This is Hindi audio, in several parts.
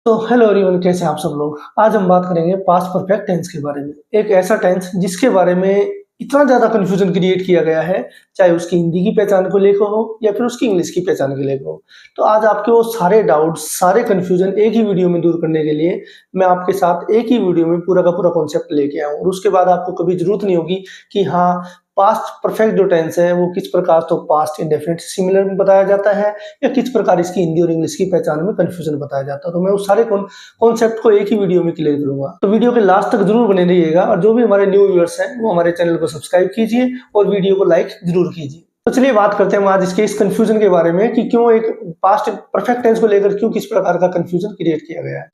तो हेलो एवरीवन, कैसे हैं आप सब लोग। आज हम बात करेंगे पास्ट परफेक्ट टेंस के बारे में। एक ऐसा टेंस जिसके बारे में इतना ज़्यादा कन्फ्यूजन क्रिएट किया गया है, चाहे उसकी हिंदी की पहचान को लेकर हो या फिर उसकी इंग्लिश की पहचान को लेकर हो। तो आज आपके वो सारे डाउट्स, सारे कन्फ्यूजन एक ही वीडियो में दूर करने के लिए मैं आपके साथ एक ही वीडियो में पूरा का पूरा कॉन्सेप्ट लेके आऊँ, और उसके बाद आपको कभी जरूरत नहीं होगी कि हाँ, पास्ट परफेक्ट जो टेंस है वो किस प्रकार तो पास्ट इंडेफिनिट सिमिलर में बताया जाता है या किस प्रकार इसकी हिंदी और इंग्लिश की पहचान में कंफ्यूजन बताया जाता है। तो मैं उस सारे कॉन्सेप्ट को एक ही वीडियो में क्लियर करूंगा। तो वीडियो के लास्ट तक जरूर बने रहिएगा, और जो भी हमारे न्यू व्यूअर्स हैं वो हमारे चैनल को सब्सक्राइब कीजिए और वीडियो को लाइक जरूर कीजिए। तो चलिए बात करते हैं आज इसके इस कंफ्यूजन के बारे में कि क्यों एक पास्ट परफेक्ट टेंस को लेकर क्यों किस प्रकार का कंफ्यूजन क्रिएट किया गया है।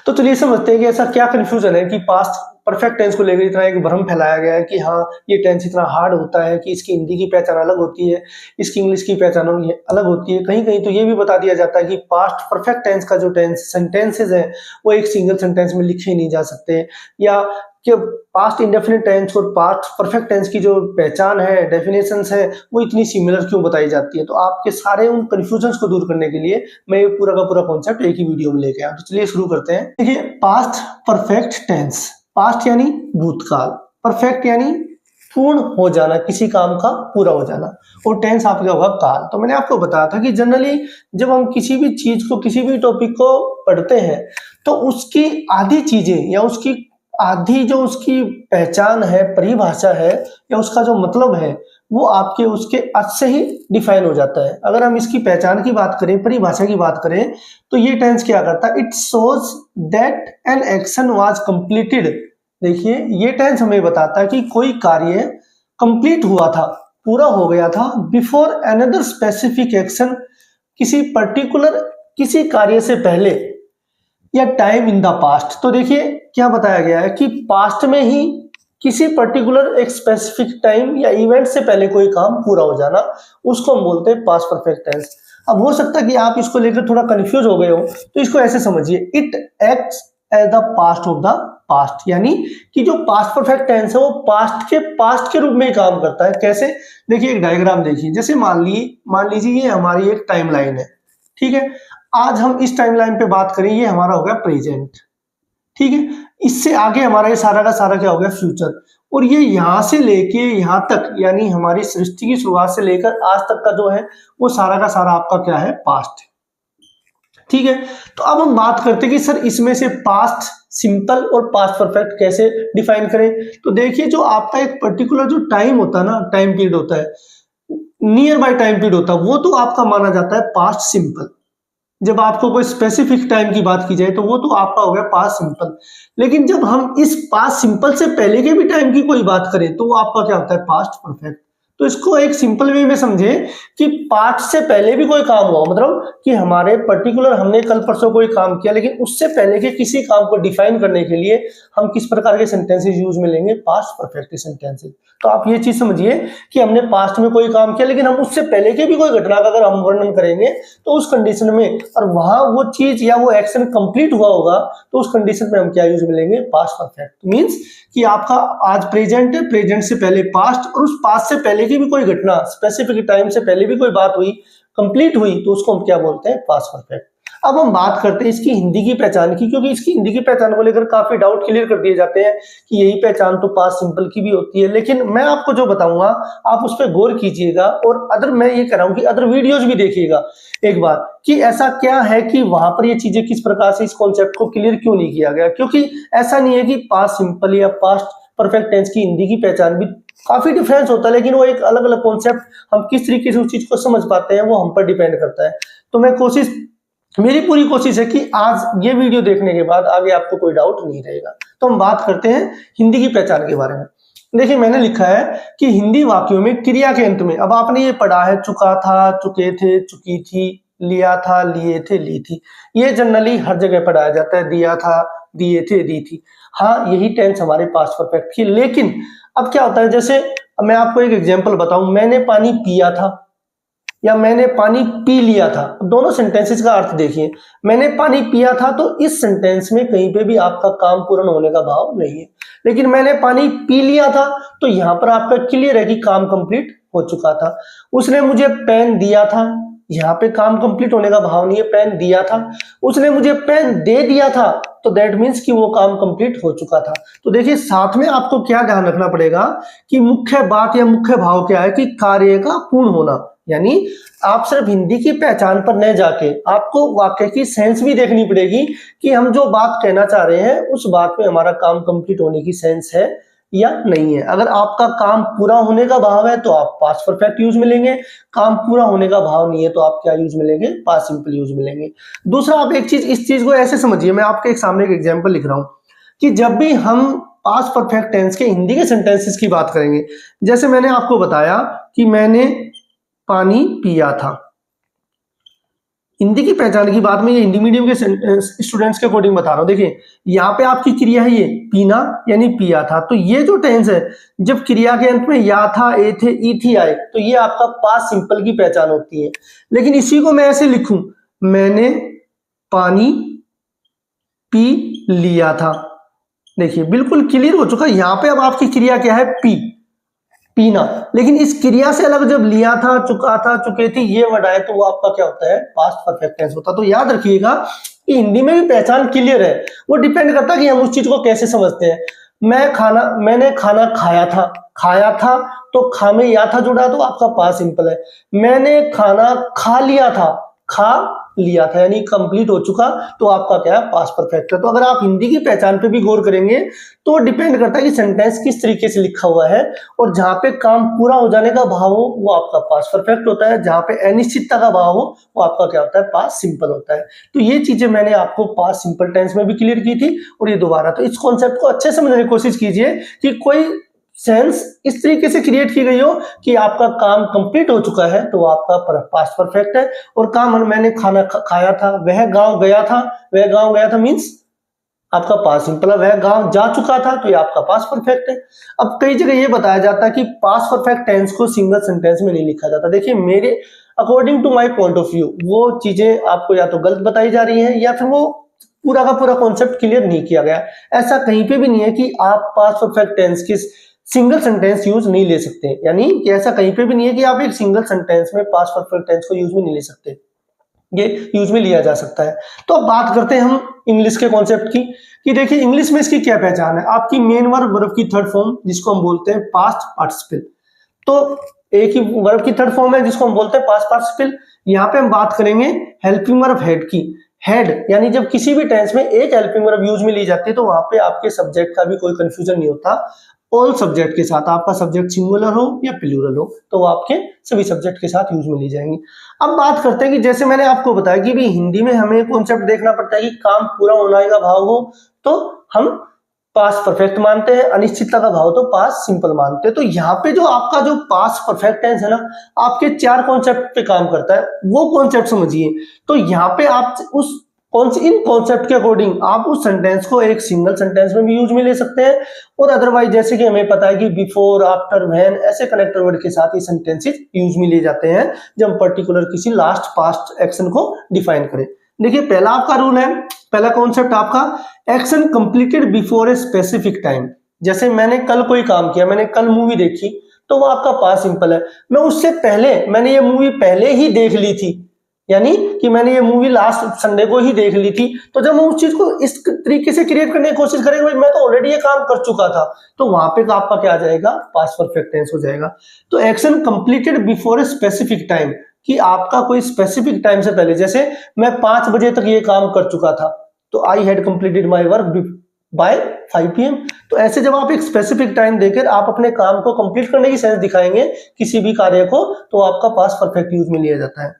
तो चलिए समझते हैं कि ऐसा क्या कंफ्यूजन है कि पास्ट परफेक्ट टेंस को लेकर इतना एक भ्रम फैलाया गया है कि हाँ, ये टेंस इतना हार्ड होता है कि इसकी हिंदी की पहचान अलग होती है, इसकी इंग्लिश की पहचान अलग होती है। कहीं कहीं तो ये भी बता दिया जाता है कि पास्ट परफेक्ट टेंस का जो सेंटेंसेस है वो एक सिंगल सेंटेंस में लिखे नहीं जा सकते, या कि पास्ट इंडेफिनिट टेंस और पास्ट परफेक्ट टेंस की जो पहचान है, डेफिनेशंस है, वो इतनी सिमिलर क्यों बताई जाती है। तो आपके सारे उन कंफ्यूजन्स को दूर करने के लिए मैं ये पूरा का पूरा कॉन्सेप्ट एक ही वीडियो में लेके आया। तो चलिए शुरू करते हैं। देखिए, पास्ट परफेक्ट टेंस, पास्ट यानी भूतकाल, परफेक्ट यानी पूर्ण हो जाना, किसी काम का पूरा हो जाना, और टेंस आपका होगा काल। तो मैंने आपको बताया था कि जनरली जब हम किसी भी चीज को, किसी भी टॉपिक को पढ़ते हैं तो उसकी आधी चीजें या उसकी आधी जो उसकी पहचान है, परिभाषा है, या उसका जो मतलब है, वो आपके उसके अर्थ से ही डिफाइन हो जाता है। अगर हम इसकी पहचान की बात करें, परिभाषा की बात करें, तो ये टेंस क्या करता है? It shows that an action was completed. देखिए, ये टेंस हमें बताता है कि कोई कार्य कंप्लीट हुआ था, पूरा हो गया था, बिफोर अनदर स्पेसिफिक एक्शन, किसी पर्टिकुलर किसी कार्य से पहले, या टाइम इन द पास्ट। तो देखिए क्या बताया गया है कि पास्ट में ही किसी पर्टिकुलर एक स्पेसिफिक टाइम या इवेंट से पहले कोई काम पूरा हो जाना, उसको हम बोलते हैं पास्ट परफेक्ट टेंस। अब हो सकता है कि आप इसको लेकर थोड़ा कंफ्यूज हो गए हो, तो इसको ऐसे समझिए, it acts as the past of the past, यानी कि जो पास्ट परफेक्ट टेंस है वो पास्ट के रूप में काम करता है। कैसे? देखिए, एक डायग्राम देखिए। जैसे मान लीजिए ये हमारी एक टाइमलाइन है, ठीक है। आज हम इस टाइमलाइन पे बात करें, ये हमारा हो गया प्रेजेंट, ठीक है। इससे आगे हमारा ये सारा का सारा क्या हो गया? फ्यूचर। और ये यहां से लेके यहां तक, यानी हमारी सृष्टि की शुरुआत से लेकर आज तक का जो है वो सारा का सारा आपका क्या है? पास्ट, ठीक है। तो अब हम बात करते हैं कि सर इसमें से पास्ट सिंपल और पास्ट परफेक्ट कैसे डिफाइन करें। तो देखिए, जो आपका एक पर्टिकुलर जो टाइम होता है ना, टाइम पीरियड होता है, नियर बाय टाइम पीरियड होता है, वो तो आपका माना जाता है पास्ट सिंपल। जब आपको कोई स्पेसिफिक टाइम की बात की जाए तो वो तो आपका हो गया पास्ट सिंपल। लेकिन जब हम इस पास्ट सिंपल से पहले के भी टाइम की कोई बात करें तो वो आपका क्या होता है? Past perfect. तो इसको एक सिंपल वे में समझे कि पास्ट से पहले भी कोई काम हुआ, मतलब कि हमारे पर्टिकुलर हमने कल परसों कोई काम किया, लेकिन उससे पहले के किसी काम को डिफाइन करने के लिए हम किस प्रकार के सेंटेंसेस यूज में लेंगे? Past perfect sentences. तो आप ये चीज समझिए कि हमने पास्ट में कोई काम किया, लेकिन हम उससे पहले के भी कोई घटना का अगर हम वर्णन करेंगे तो उस कंडीशन में, और वहां वो चीज या वो एक्शन कंप्लीट हुआ होगा, तो उस कंडीशन में हम क्या यूज में लेंगे? Past perfect. मींस कि आपका आज प्रेजेंट है, प्रेजेंट से पहले पास्ट, और उस पास्ट से पहले की भी कोई घटना, स्पेसिफिक टाइम से पहले भी कोई बात हुई, कंप्लीट हुई, तो उसको हम क्या बोलते हैं? Past perfect. अब हम बात करते हैं इसकी हिंदी की पहचान की, क्योंकि इसकी हिंदी की पहचान को लेकर काफी डाउट क्लियर कर दिए जाते हैं कि यही पहचान तो पास्ट सिंपल की भी होती है। लेकिन मैं आपको जो बताऊंगा आप उस पर गौर कीजिएगा, और अदर मैं ये कह रहा हूं कि अदर वीडियोज भी देखिएगा एक बार, कि ऐसा क्या है कि वहां पर ये चीजें किस प्रकार से इस कॉन्सेप्ट को क्लियर क्यों नहीं किया गया। क्योंकि ऐसा नहीं है कि पास्ट सिंपल या पास्ट परफेक्ट टेंस की हिंदी की पहचान भी काफी डिफरेंस होता है, लेकिन वो एक अलग अलग कॉन्सेप्ट, हम किस तरीके से उस चीज को समझ पाते हैं वो हम पर डिपेंड करता है। तो मेरी पूरी कोशिश है कि आज ये वीडियो देखने के बाद आगे आपको कोई डाउट नहीं रहेगा। तो हम बात करते हैं हिंदी की पहचान के बारे में। देखिए, मैंने लिखा है कि हिंदी वाक्यों में क्रिया के अंत में, अब आपने ये पढ़ा है, चुका था, चुके थे, चुकी थी, लिया था, लिए थे, ली थी, ये जनरली हर जगह पढ़ाया जाता है। दिया था, दिए थे, दी थी। हाँ, यही टेंस हमारे पास्ट परफेक्ट की। लेकिन अब क्या होता है, जैसे मैं आपको एक एग्जांपल बताऊं, मैंने पानी पिया था या मैंने पानी पी लिया था, दोनों सेंटेंसेस का अर्थ देखिए। मैंने पानी पिया था, तो इस सेंटेंस में कहीं पे भी आपका काम पूर्ण होने का भाव नहीं है। लेकिन मैंने पानी पी लिया था, तो यहां पर आपका क्लियर है कि काम कंप्लीट हो चुका था। उसने मुझे पेन दिया था, यहाँ पे काम कंप्लीट होने का भाव नहीं है, पेन दिया था, उसने मुझे पेन दे दिया था, तो दैट मीन्स कि वो काम कंप्लीट हो चुका था। तो देखिए साथ में आपको क्या ध्यान रखना पड़ेगा कि मुख्य बात या मुख्य भाव क्या है कि कार्य का पूर्ण होना। यानी आप सिर्फ हिंदी की पहचान पर न जाके आपको वाक्य की सेंस भी देखनी पड़ेगी कि हम जो बात कहना चाह रहे हैं उस बात में हमारा काम कंप्लीट होने की सेंस है या नहीं है। अगर आपका काम पूरा होने का भाव है तो आप पास्ट परफेक्ट यूज में लेंगे, काम पूरा होने का भाव नहीं है तो आप क्या यूज में लेंगे, पास्ट सिंपल यूज में लेंगे। दूसरा, आप एक चीज, इस चीज को ऐसे समझिए, मैं आपके एक सामने एक एग्जांपल लिख रहा हूं कि जब भी हम पास्ट परफेक्ट टेंस के हिंदी के सेंटेंसेस की बात करेंगे, जैसे मैंने आपको बताया कि मैंने पानी पिया था, हिंदी की पहचान की बात में ये हिंदी मीडियम के स्टूडेंट्स के अकॉर्डिंग बता रहा हूं। देखिए यहाँ पे आपकी क्रिया है ये पीना यानी पिया था, तो ये जो टेंस है जब क्रिया के अंत में या था, ए थे, ई थी आए, तो ये आपका पास्ट सिंपल की पहचान होती है। लेकिन इसी को मैं ऐसे लिखूं, मैंने पानी पी लिया था, देखिए बिल्कुल क्लियर हो चुका। यहाँ पे अब आपकी क्रिया क्या है, पीना, लेकिन इस क्रिया से अलग जब लिया था, चुका था, चुके थे, ये वर्ड आए तो वो आपका क्या होता है, पास्ट परफेक्ट टेंस होता है। तो याद रखिएगा कि हिंदी में भी पहचान क्लियर है, वो डिपेंड करता है कि हम उस चीज को कैसे समझते हैं। मैंने खाना खाया था तो खा में या था जुड़ा तो आपका पास्ट सिंपल है। मैंने खाना खा लिया था यानी कंप्लीट हो चुका, तो आपका क्या है, पास्ट परफेक्ट है। तो अगर आप हिंदी की पहचान पे भी गौर करेंगे तो डिपेंड करता है कि सेंटेंस किस तरीके से लिखा हुआ है, और जहां पे काम पूरा हो जाने का भाव हो वो आपका पास्ट परफेक्ट होता है, जहां पे अनिश्चितता का भाव हो वो आपका क्या होता है, पास्ट सिंपल होता है। तो ये चीजें मैंने आपको पास्ट सिंपल टेंस में भी क्लियर की थी और ये दोबारा। तो इस कॉन्सेप्ट को अच्छे से समझने की कोशिश कीजिए कि कोई सेंस इस तरीके से क्रिएट की गई हो कि आपका काम कंप्लीट हो चुका है तो आपका पास्ट परफेक्ट है, और काम मैंने खाना खाया था, वह गांव गया था मींस आपका पास्ट सिंपल है, वह गांव जा चुका था तो ये आपका पास्ट परफेक्ट है। अब कई जगह ये बताया जाता है कि पास्ट परफेक्ट टेंस को सिंगल सेंटेंस में नहीं लिखा जाता। देखिए मेरे according to my point of view वो चीजें आपको या तो गलत बताई जा रही है या फिर वो पूरा का पूरा कॉन्सेप्ट क्लियर नहीं किया गया। ऐसा कहीं पे भी नहीं है कि आप पास्ट परफेक्ट टेंस की सिंगल सेंटेंस यूज नहीं ले सकते, यानी कि ऐसा कहीं पे भी नहीं है कि आप एक सिंगल सेंटेंस में पास्ट परफेक्ट टेंस को यूज में नहीं ले सकते, ये यूज में लिया जा सकता है। तो अब बात करते हैं हम इंग्लिश के कॉन्सेप्ट की कि देखिए इंग्लिश में इसकी क्या पहचान है। आपकी मेन वर्ब की थर्ड फॉर्म जिसको हम बोलते हैं पास्ट पार्टिसिपल, तो एक ही वर्ब की थर्ड फॉर्म है जिसको हम बोलते हैं पास्ट पार्टिसिपल। यहाँ पे हम बात करेंगे हेल्पिंग वर्ब हेड की। हेड यानी जब किसी भी टेंस में एक हेल्पिंग वर्ब यूज में ली जाती है तो वहां पे आपके सब्जेक्ट का भी कोई कंफ्यूजन नहीं होता। ऑल सब्जेक्ट के साथ, आपका सब्जेक्ट सिंगुलर हो या प्लूरल हो तो वो आपके सभी सब्जेक्ट के साथ यूज में ली जाएंगी। अब बात करते हैं कि जैसे मैंने आपको बताया कि भी हिंदी में हमें कॉन्सेप्ट देखना पड़ता है कि काम पूरा होने का भाव हो तो हम पास्ट परफेक्ट मानते हैं, अनिश्चितता का भाव तो पास्ट सिंपल मानते हैं। तो यहाँ पे जो आपका जो पास्ट परफेक्ट टेंस है ना, आपके 4 कॉन्सेप्ट पे काम करता है, वो कॉन्सेप्ट समझिए। तो यहाँ पे आप इन कॉन्सेप्ट के अकॉर्डिंग आप उस सेंटेंस को एक सिंगल सेंटेंस में भी यूज में ले सकते हैं, और अदरवाइज जैसे कि हमें पता है कि बिफोर, आफ्टर, व्हेन ऐसे कनेक्टर वर्ड के साथ ये सेंटेंसेस यूज में ले जाते हैं जब हम पर्टिकुलर किसी लास्ट पास्ट एक्शन को डिफाइन करें। देखिए पहला आपका रूल है, पहला कॉन्सेप्ट आपका action completed before a specific time. जैसे मैंने कल कोई काम किया, मैंने कल मूवी देखी तो वो आपका पास्ट सिंपल है। मैं उससे पहले मैंने ये मूवी पहले ही देख ली थी, यानी कि मैंने ये मूवी लास्ट संडे को ही देख ली थी। तो जब हम उस चीज को इस तरीके से क्रिएट करने की कोशिश करेंगे, मैं तो ऑलरेडी ये काम कर चुका था, तो वहां पे आपका क्या आ जाएगा, पास्ट परफेक्ट टेंस हो जाएगा। तो action completed before a specific time, कि आपका कोई स्पेसिफिक टाइम से पहले, जैसे मैं 5 बजे तक ये काम कर चुका था तो I had completed my work by 5 PM। तो ऐसे जब आप एक स्पेसिफिक टाइम देकर आप अपने काम को कंप्लीट करने की सेंस दिखाएंगे किसी भी कार्य को, तो आपका पास्ट परफेक्ट यूज में लिया जाता है।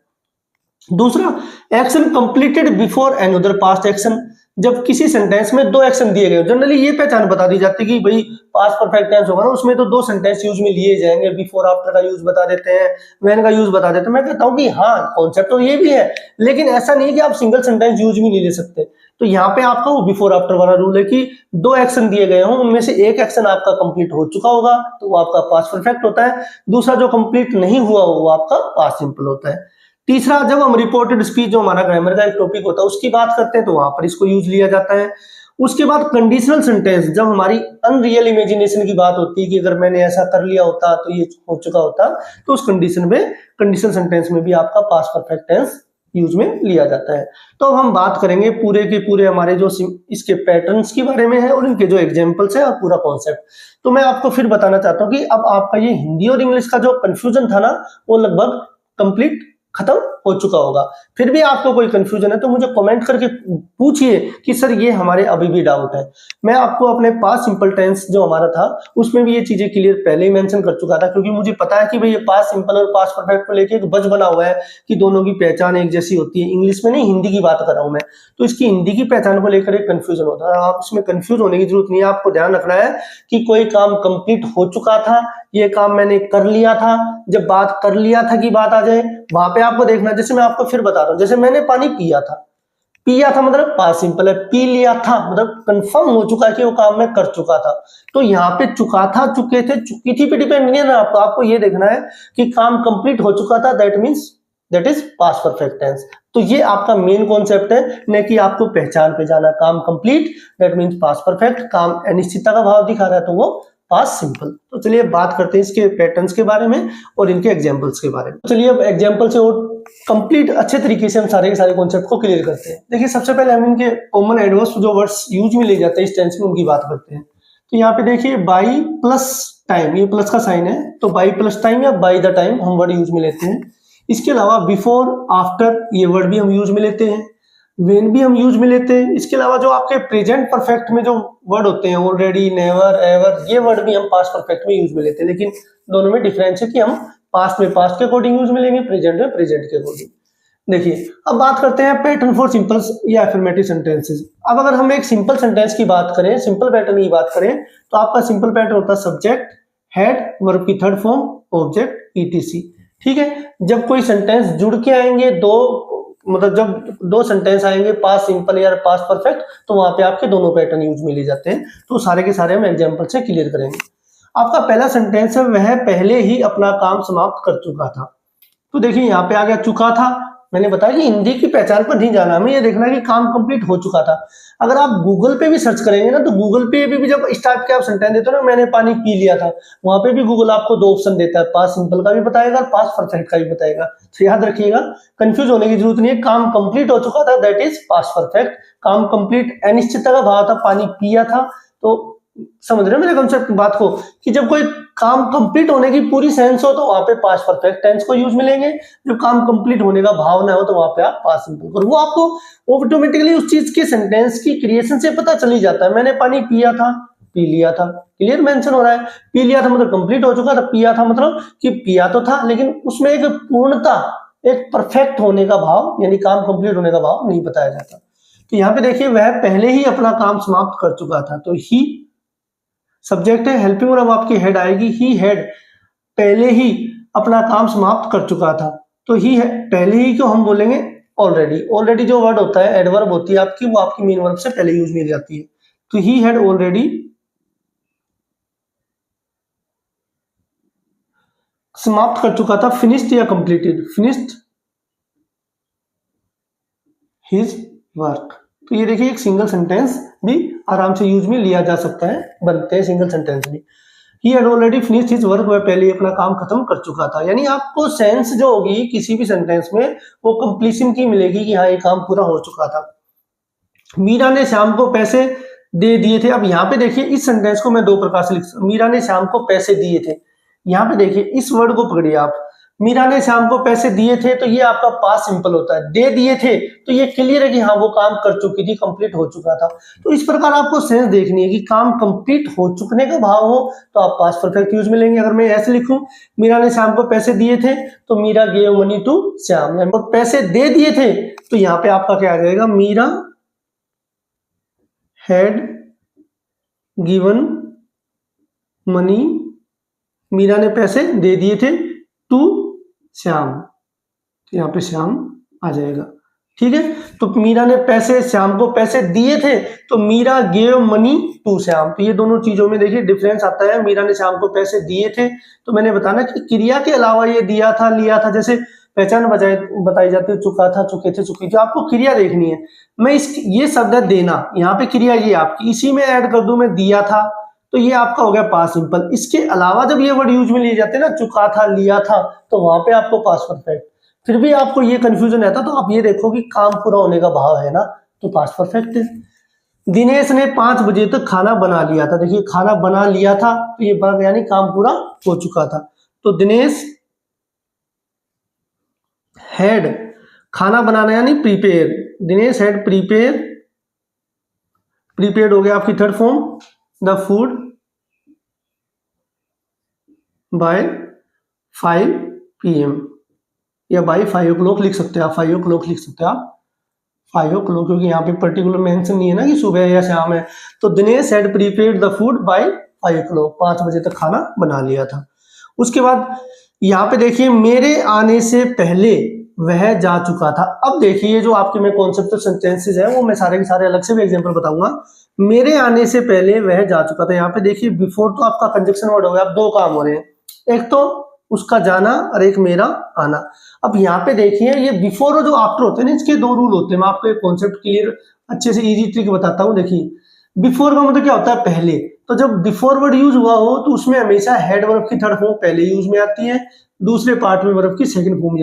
दूसरा, action completed before another past action. जब किसी सेंटेंस में 2 एक्शन दिए गए, जनरली ये पहचान बता दी जाती है कि भाई पास्ट परफेक्ट टेंस होगा ना, उसमें तो 2 सेंटेंस यूज में लिए जाएंगे, बिफोर आफ्टर का यूज बता देते हैं, व्हेन का यूज बता देते हैं। मैं कहता हूं कि हाँ कॉन्सेप्ट तो ये भी है, लेकिन ऐसा नहीं कि आप सिंगल सेंटेंस यूज में नहीं ले सकते। तो यहाँ पे आपका वो बिफोर आफ्टर वाला रूल है कि 2 एक्शन दिए गए हों, उनमें से एक एक्शन आपका कंप्लीट हो चुका होगा तो वो आपका पास्ट परफेक्ट होता है, दूसरा जो कंप्लीट नहीं हुआ वो आपका पास्ट सिंपल होता है। तीसरा, जब हम रिपोर्टेड स्पीच, जो हमारा ग्रामर का एक टॉपिक होता है, उसकी बात करते हैं तो वहां पर इसको यूज लिया जाता है। उसके बाद कंडीशनल सेंटेंस, जब हमारी अनरियल इमेजिनेशन की बात होती है कि अगर मैंने ऐसा कर लिया होता तो ये हो चुका होता, तो उस कंडीशन में कंडीशनल सेंटेंस में भी आपका पास्ट परफेक्ट टेंस यूज में लिया जाता है। तो अब हम बात करेंगे पूरे के पूरे हमारे जो इसके पैटर्न्स के बारे में है और इनके जो एग्जांपल्स है और पूरा कॉन्सेप्ट। तो मैं आपको फिर बताना चाहता हूँ कि अब आपका ये हिंदी और इंग्लिश का जो कंफ्यूजन था ना, वो लगभग कंप्लीट खत्म हो चुका होगा। फिर भी आपको कोई कंफ्यूजन है तो मुझे कमेंट करके पूछिए कि सर ये हमारे अभी भी डाउट है। मैं आपको अपने पास्ट सिंपल टेंस जो हमारा था उसमें भी ये चीजें क्लियर पहले ही मेंशन कर चुका था, क्योंकि मुझे पता है कि भाई ये पास्ट सिंपल और पास्ट परफेक्ट को लेके एक बज बना हुआ है कि दोनों की पहचान एक जैसी होती है। इंग्लिश में नहीं, हिंदी की बात कर रहा हूं मैं, तो इसकी हिंदी की पहचान को लेकर एक कंफ्यूजन होता है। आप इसमें कंफ्यूज होने की जरूरत नहीं है। आपको ध्यान रखना है कि कोई काम कंप्लीट हो चुका था, ये काम मैंने कर लिया था, जब बात कर लिया था की बात आ जाए वहां पे आपको देखना, जैसे मैं आपको फिर बता रहा हूं, जैसे मैंने पानी पिया था, पिया था मतलब पास्ट सिंपल है, पी लिया था मतलब कंफर्म हो चुका है कि वो काम मैं कर चुका था। तो यहाँ पे चुका था, चुके थे, चुकी थी पे डिपेंड नहीं है ना, आपको ये देखना है कि काम कंप्लीट हो चुका था, that means that is past perfect tense. तो ये आपका मेन कॉन्सेप्ट है, न कि आपको पहचान पे जाना। काम complete that means past perfect, काम अनिश्चितता का भाव दिखा रहा है तो वो पास्ट सिंपल। तो चलिए बात करते हैं इसके पैटर्न्स के बारे में और इनके एग्जांपल्स के बारे में। चलिए अब एग्जांपल से और कंप्लीट अच्छे तरीके से हम सारे के सारे कॉन्सेप्ट को क्लियर करते हैं। देखिए सबसे पहले हम इनके कॉमन एडवर्ब्स जो वर्ड्स यूज में ले जाते हैं इस टेंस में उनकी बात करते हैं। तो यहाँ पे देखिए बाई प्लस टाइम, ये प्लस का साइन है तो बाई प्लस टाइम या बाई द टाइम हम वर्ड यूज में लेते हैं। इसके अलावा बिफोर, आफ्टर ये वर्ड भी हम यूज में लेते हैं, वेन भी हम यूज में लेते हैं। इसके अलावा जो आपके प्रेजेंट परफेक्ट में जो वर्ड होते हैं ऑलरेडी, नेवर, एवर, ये वर्ड भी हम पास्ट परफेक्ट में यूज में लेते हैं, लेकिन दोनों में डिफरेंस है कि हम पास्ट में पास्ट के अकॉर्डिंग यूज में लेंगे, प्रेजेंट में प्रेजेंट के अकॉर्डिंग। देखिए अब बात करते हैं पैटर्न फॉर सिंपल या अफर्मेटिव सेंटेंसेस। अब अगर हम एक सिंपल सेंटेंस की बात करें, सिंपल पैटर्न की बात करें, तो आपका सिंपल पैटर्न होता है सब्जेक्ट, हेड, वर्ब की थर्ड फॉर्म, ऑब्जेक्ट, ईटीसी। ठीक है, जब कोई सेंटेंस जुड़ के आएंगे मतलब जब दो सेंटेंस आएंगे पास्ट सिंपल या पास्ट परफेक्ट, तो वहां पे आपके दोनों पैटर्न यूज में लिए जाते हैं। तो सारे के सारे हम एग्जांपल से क्लियर करेंगे। आपका पहला सेंटेंस है वह पहले ही अपना काम समाप्त कर चुका था। तो देखिए यहाँ पे आ गया चुका था। मैंने बताया कि हिंदी की पहचान पर नहीं जाना, हमें ये देखना है कि काम कंप्लीट हो चुका था। अगर आप गूगल पे भी सर्च करेंगे ना, तो गूगल पे भी जब इस टाइप के आप सेंटेंस देते हो ना, मैंने पानी पी लिया था, वहां पे भी गूगल आपको दो ऑप्शन देता है, पास्ट सिंपल का भी बताएगा और पास्ट परफेक्ट का भी बताएगा। तो याद रखिएगा, कंफ्यूज होने की जरूरत नहीं है। काम कंप्लीट हो चुका था दैट इज पास्ट परफेक्ट, काम कंप्लीट अनिश्चितता का भाव था, पानी पिया था। तो समझ रहे हो मेरे कॉन्सेप्ट बात को, कि जब कोई काम कंप्लीट होने की पूरी सेंस हो तो वहां पे पास्ट परफेक्ट टेंस को यूज में लेंगे, जब काम कंप्लीट होने का भाव ना हो तो वहां पे आप पास्ट सिंपल करो। वो आपको ऑटोमेटिकली उस चीज के सेंटेंस की क्रिएशन से पता चल ही जाता है। मैंने पानी पिया था, पी लिया था, क्लियर मेंशन हो रहा है। पी लिया था मतलब कंप्लीट हो चुका था, पिया था मतलब कि पिया तो था लेकिन उसमें एक पूर्णता, एक परफेक्ट होने का भाव यानी काम कंप्लीट होने का भाव नहीं बताया जाता। तो यहाँ पे देखिए वह पहले ही अपना काम समाप्त कर चुका था, तो ही सब्जेक्ट है, हेल्पिंग वर्ब आपकी हेड आएगी, ही हैड पहले ही अपना काम समाप्त कर चुका था। तो ही है पहले ही को हम बोलेंगे ऑलरेडी। ऑलरेडी जो वर्ड होता है एडवर्ब होती है आपकी, वो आपकी मेन वर्ब से पहले यूज में जाती है। तो ही हैड ऑलरेडी समाप्त कर चुका था, फिनिश्ड या कंप्लीटेड, फिनिश्ड हिज वर्क। तो ये देखिए एक सिंगल सेंटेंस भी आराम से यूज में लिया जा सकता है, बनते हैं सिंगल सेंटेंस भी। He had already finished his work, वह पहले ही अपना काम खत्म कर चुका था। यानी आपको सेंस जो होगी किसी भी सेंटेंस में वो कंप्लीशन की मिलेगी कि हाँ ये काम पूरा हो चुका था। मीरा ने श्याम को पैसे दे दिए थे। अब यहाँ पे देखिए इस सेंटेंस को मैं दो प्रकार से लिख सकता हूँ। मीरा ने श्याम को पैसे दिए थे, यहाँ पे देखिए इस वर्ड को पकड़िए आप, मीरा ने श्याम को पैसे दिए थे, तो ये आपका पास्ट सिंपल होता है। दे दिए थे तो ये क्लियर है कि हाँ वो काम कर चुकी थी, कंप्लीट हो चुका था। तो इस प्रकार आपको सेंस देखनी है कि काम कंप्लीट हो चुकने का भाव हो तो आप पास्ट परफेक्ट यूज में लेंगे। अगर मैं ऐसे लिखूं मीरा ने श्याम को पैसे दिए थे तो Meera gave money to Shyam, और पैसे दे दिए थे तो यहाँ पे आपका क्या आ जाएगा, Meera had given money, Meera ने पैसे दे दिए थे टू श्याम, तो यहाँ पे श्याम आ जाएगा। ठीक है, तो मीरा ने पैसे श्याम को पैसे दिए थे तो Meera gave money to Shyam. तो ये दोनों चीजों में देखिए डिफरेंस आता है। मीरा ने श्याम को पैसे दिए थे तो मैंने बताना कि क्रिया के अलावा ये दिया था, लिया था, जैसे पहचान बताई जाती है, चुका था, चुके थे, चुकी थी। आपको क्रिया देखनी है। मैं इस ये शब्द है देना, यहाँ पे क्रिया ये आपकी, इसी में ऐड कर दूं मैं दिया था, तो ये आपका हो गया पास्ट सिंपल। इसके अलावा जब ये वर्ड यूज में लिए जाते हैं ना, चुका था, लिया था, तो वहां पे आपको पास्ट परफेक्ट। फिर भी आपको ये कंफ्यूजन रहता तो आप ये देखो कि काम पूरा होने का भाव है ना, तो पास्ट परफेक्ट है। दिनेश ने 5 बजे तक खाना बना लिया था। देखिए खाना बना लिया था, तो ये यानी काम पूरा हो चुका था। तो दिनेश हैड, खाना बनाना यानी प्रीपेयर, दिनेश हैड प्रीपेयर्ड हो गया आपकी third form, the food by 5 PM, या बाय 5 o'clock लिख सकते हैं आप, 5 o'clock लिख सकते हैं आप, 5 o'clock, क्योंकि यहाँ पे पर्टिकुलर मेंशन नहीं है ना कि सुबह या शाम है। तो Dinesh had prepared the food by 5 o'clock, 5 बजे तक खाना बना लिया था। उसके बाद यहाँ पे देखिए मेरे आने से पहले वह जा चुका था। अब देखिए जो आपके मैं कॉन्सेप्ट सेंटेंसेस है वो मैं सारे के सारे अलग से भी एग्जांपल बताऊंगा। मेरे आने से पहले वह जा चुका था, यहाँ पे देखिए बिफोर तो आपका कंजक्शन वर्ड हो गया। अब दो काम हो रहे हैं, एक तो उसका जाना और एक मेरा आना। अब यहाँ पे देखिए ये बिफोर और जो आफ्टर होते हैं ना, इसके दो रूल होते हैं। मैं आपको एक कॉन्सेप्ट क्लियर अच्छे से इजी ट्रिक बताता हूँ। देखिए बिफोर का मतलब क्या होता है, पहले। तो जब बिफोर वर्ड यूज हुआ हो तो उसमें हमेशा हेड वर्ब की थर्ड फॉर्म पहले यूज में आती है, दूसरे पार्ट में वर्ब की सेकंड फॉर्म